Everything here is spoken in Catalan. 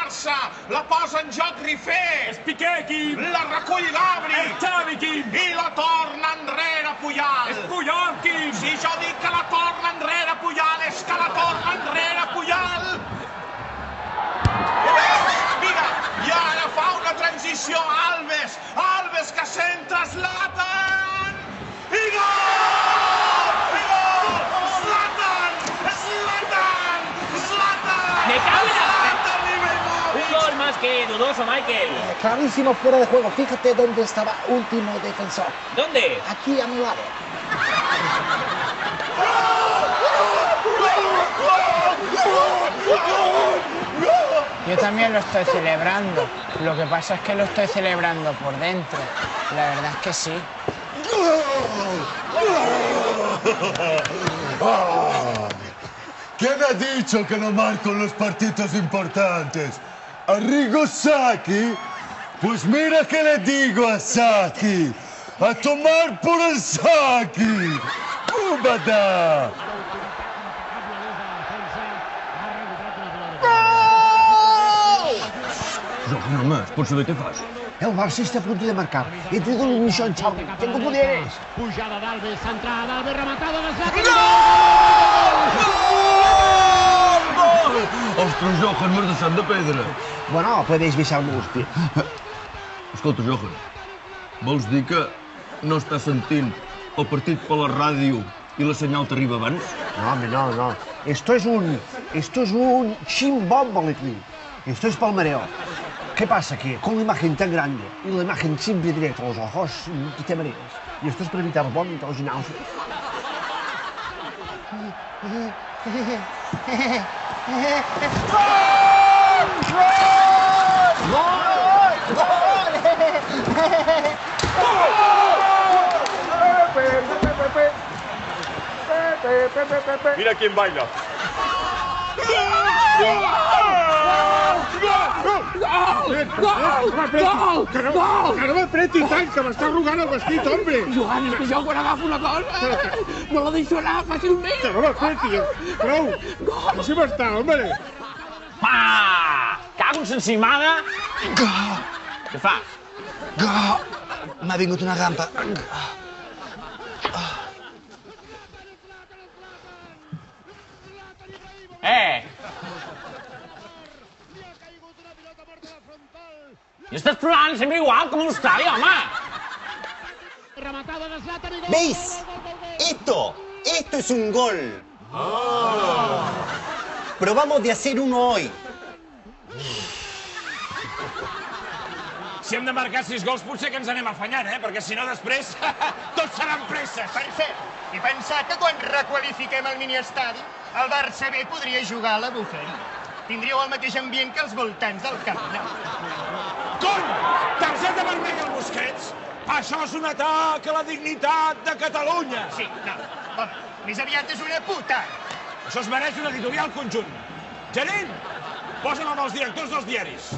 Barça, la posa en joc Rifé. És Piqué, Quim. La recull Gabri. És Xavi, Quim. I la torna enrere Puyal. És Puyol, Quim. Si jo dic que la torna enrere Puyal, és que la torna enrere Puyal. Ho veus? Mira, i ara fa una transició Alves. Alves que centra Zlatan. I gol! I gol! Zlatan! Zlatan! Zlatan! Me cago en la... Zlatan Ibrahimovic. Un gol más que dudoso, Michael. Clarísimo fuera de juego. Fíjate dónde estaba último defensor. ¿Dónde? Aquí a mi lado. Yo también lo estoy celebrando. Lo que pasa es que lo estoy celebrando por dentro. La verdad es que sí. ¿Quién ha dicho que no marco en los partidos importantes? ¿Arrigo Saki? Pues mira que le digo a Saki. ¡A tomar por el Saki! ¡Cúbata! Johan, home, pots saber què fas? El Barça está a punto de marcar. He traído el munición, Xavi. Tengo poderes. Pujada d'Alves, centrada, Alves rematada de Zlatan. Ostres, Johan, m'has deixat de pedra. Bueno, podéis besarme usted. Escolta, Johan, vols dir que no estàs sentint el partit per la ràdio i la senyal t'arriba abans? No, hombre, no, no. Esto es un chimbomboletí. Esto es palmareo. ¿Qué pasa? Que con la imagen tan grande y la imagen siempre directa a los ojos, te mareas. Y esto es para evitar vómitos y náuseas. Mira quién baila. Que no m'apreti tant, que m'està arrugant el vestit, hombre! Joan, és que jo quan agafo una cosa no la deixo anar fàcilment. Que no m'apreti, prou! Deixa'm estar, hombre! Pa! Cago en s'encimada. Què fas? M'ha vingut una gampa. I estàs plorant sempre igual, com un estadi, home! Rematada de Zlatan i gol! ¿Veis? Esto es un gol. Probamos de hacer uno hoy. Si hem de marcar 6 gols, potser que ens anem afanyant, perquè si no després tots seran presses. Per cert, he pensat que quan requalifiquem el miniestadi, el Barça B podria jugar a la Bufera. Tindríeu el mateix ambient que els voltants del Camp Nou. Cony! Targeta vermella al Busquets? Això és un atac a la dignitat de Catalunya! Sí, no, home, més aviat és una puta. Això es mereix un editorial conjunt. Gerent, posa'm amb els directors dels diaris.